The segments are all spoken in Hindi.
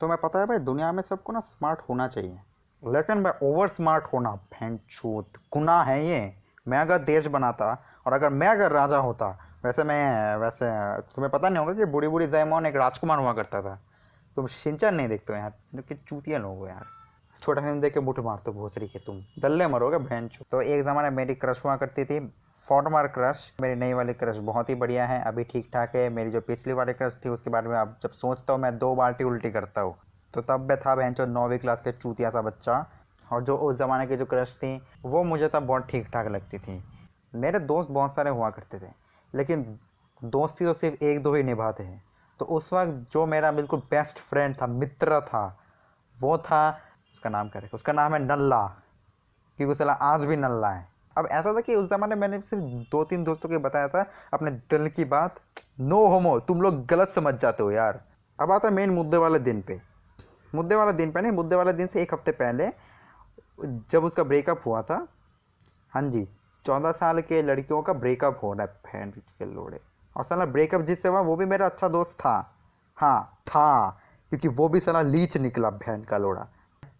तुम्हें पता है भाई, दुनिया में सबको ना स्मार्ट होना चाहिए, लेकिन भाई ओवर स्मार्ट होना भैंचोद गुनाह है ये। मैं अगर देश बनाता और अगर मैं अगर राजा होता, वैसे तुम्हें पता नहीं होगा कि बूढ़ी बूढ़ी जयमोहन एक राजकुमार हुआ करता था। तुम शिनचैन नहीं देखते हो यार, कि चूतिया लोग हो यार। छोटा फिल्म देख के मुठ मारते हो भोसड़ी के, तुम दल्ले मरोगे भैंचो। तो एक ज़माने मेरी क्रश हुआ करती थी, फॉर्मर क्रश। मेरी नई वाली क्रश बहुत ही बढ़िया है, अभी ठीक ठाक है। मेरी जो पिछली वाली क्रश थी उसके बारे में अब जब सोचता हूँ मैं 2 बाल्टी उल्टी करता हूँ। तो तब मैं था भैंचो 9वीं क्लास के चूतिया सा बच्चा, और जो उस ज़माने की जो क्रश थी वो मुझे तब बहुत ठीक ठाक लगती थी। मेरे दोस्त बहुत सारे हुआ करते थे, लेकिन दोस्ती तो सिर्फ 1-2 ही निभाते हैं। तो उस वक्त जो मेरा बिल्कुल बेस्ट फ्रेंड था, मित्र था, वो था, उसका नाम क्या रखा, उसका नाम है नल्ला, क्योंकि वो साला आज भी नल्ला है। अब ऐसा था कि उस ज़माने मैंने सिर्फ 2-3 दोस्तों को बताया था अपने दिल की बात। नो होमो, तुम लोग गलत समझ जाते हो यार। अब आता है मेन मुद्दे वाले दिन पे। मुद्दे वाले दिन पे नहीं, मुद्दे वाले दिन से 1 हफ्ते पहले, जब उसका ब्रेकअप हुआ था। हाँ जी, 14 साल के लड़कियों का ब्रेकअप हो रहा है, फैन के लोड़े। और साला ब्रेकअप जिससे हुआ वो भी मेरा अच्छा दोस्त था। हाँ था, क्योंकि वो भी साला लीच निकला बहन का लोड़ा।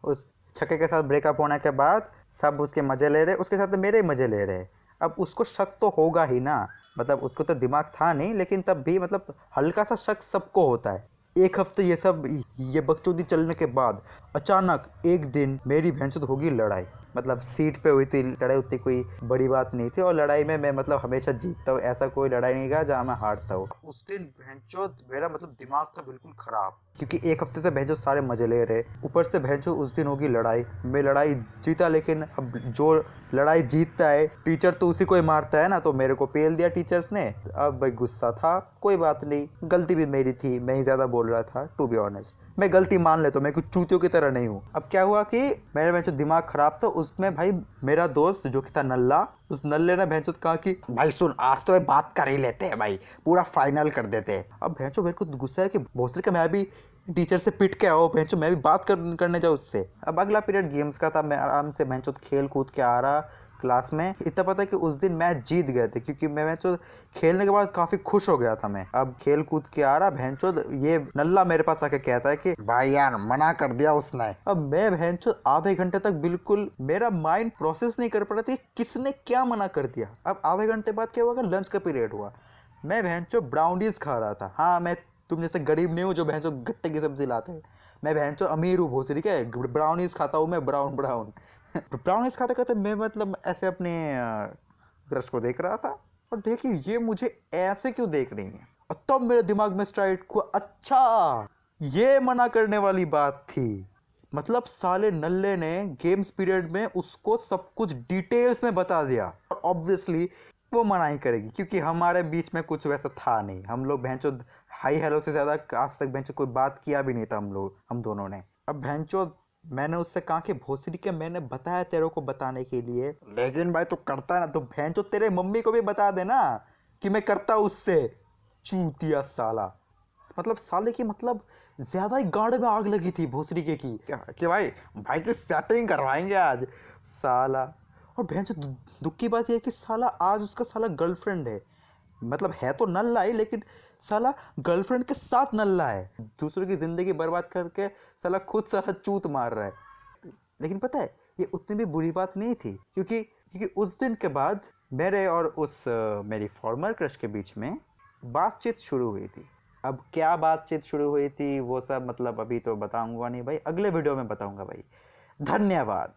उस छक्के के साथ ब्रेकअप होने के बाद सब उसके मज़े ले रहे, उसके साथ मेरे मज़े ले रहे। अब उसको शक तो होगा ही ना, मतलब उसको तो दिमाग था नहीं, लेकिन तब भी मतलब हल्का सा शक सबको होता है। 1 हफ्ते ये बकचोदी चलने के बाद अचानक एक दिन मेरी भैंसुद होगी लड़ाई। मतलब सीट पे हुई थी लड़ाई, उतनी कोई बड़ी बात नहीं थी, और लड़ाई में मैं मतलब हमेशा जीतता हूँ, ऐसा कोई लड़ाई नहीं गया जहाँ मैं हारता हूँ। उस दिन भैंचोद मेरा मतलब दिमाग था बिल्कुल खराब, क्योंकि 1 हफ्ते से भैंचोद सारे मजे ले रहे, ऊपर से भैंचोद उस दिन होगी लड़ाई। मैं लड़ाई जीता, लेकिन अब जो लड़ाई जीतता है टीचर तो उसी को ही मारता है ना, तो मेरे को पेल दिया टीचर्स ने। अब भाई गुस्सा था, कोई बात नहीं, गलती भी मेरी थी, मैं ही ज़्यादा बोल रहा था टू बी ऑनेस्ट। मैं गलती मान लेता हूँ, मैं कुछ चूतियों की तरह नहीं हूँ। अब क्या हुआ कि मेरे में जो दिमाग खराब था, उसमें भाई मेरा दोस्त जो कि था नल्ला, उस नल्ले ने भैंचोद कहा कि भाई सुन, आज तो ये बात कर ही लेते हैं भाई, पूरा फाइनल कर देते हैं। अब भैंचो मेरे को गुस्सा है कि भोसड़ी का मैं भी टीचर से पिट के आओ भैंचो, मैं भी बात करने जाऊँ उससे। अब अगला पीरियड गेम्स का था, मैं आराम से भैंचो खेल कूद के आ रहा क्लास में। इतना पता है कि उस दिन मैच जीत गए थे, क्योंकि मैं जो खेलने के बाद काफ़ी खुश हो गया था। मैं अब खेल कूद के आ रहा, भैंचोद ये नल्ला मेरे पास आके कहता है कि भाई यार मना कर दिया उसने। अब मैं भैंचोद आधे घंटे तक बिल्कुल मेरा माइंड प्रोसेस नहीं कर पा रहा था किसने क्या मना कर दिया। अब आधे घंटे बाद क्या हुआ, लंच का पीरियड हुआ, मैं भैंचोद ब्राउनीज खा रहा था। हाँ, मैं तुम जैसे गरीब नहीं हूँ जो भैंचोद गट्टे की सब्जी लाते हैं, मैं भैंचोद अमीर हूँ भोसड़ी के, ब्राउनीज खाता हूँ मैं, ब्राउन ब्राउन ब्राउनीज खाते खाते मैं मतलब ऐसे अपने क्रश को देख रहा था, और देखिए ये मुझे ऐसे क्यों देख रही है। और तब मेरे दिमाग में स्ट्राइक हुआ, अच्छा ये मना करने वाली बात थी। मतलब साले नल्ले ने गेम्स पीरियड में उसको सब कुछ डिटेल्स में बता दिया, और ऑब्वियसली वो मना ही करेगी, क्योंकि हमारे बीच में कुछ वैसा था नहीं। हम लोग भैंचो हाई हेलो से ज़्यादा आज तक भैंचो कोई बात किया भी नहीं था हम दोनों ने। अब भैंचो मैंने उससे कहा कि भोसड़ी के मैंने बताया तेरे को बताने के लिए, लेकिन भाई तू करता ना, तो भैंचो तेरे मम्मी को भी बता देना कि मैं करता उससे। चूतिया साला, मतलब साले की मतलब ज्यादा ही गाड़ में आग लगी थी भोसड़ी के की क्या कि भाई भाई की सेटिंग करवाएंगे आज साला। और भैंचो दुख की बात यह है कि साला आज उसका साला गर्लफ्रेंड है, मतलब है तो नल्ला है, लेकिन साला गर्लफ्रेंड के साथ नल्ला है, दूसरों की जिंदगी बर्बाद करके साला खुद साला चूत मार रहा है। लेकिन पता है ये उतनी भी बुरी बात नहीं थी, क्योंकि उस दिन के बाद मेरे और उस मेरी फॉर्मर क्रश के बीच में बातचीत शुरू हुई थी। अब क्या बातचीत शुरू हुई थी वो सब मतलब अभी तो बताऊंगा नहीं भाई, अगले वीडियो में बताऊंगा भाई। धन्यवाद।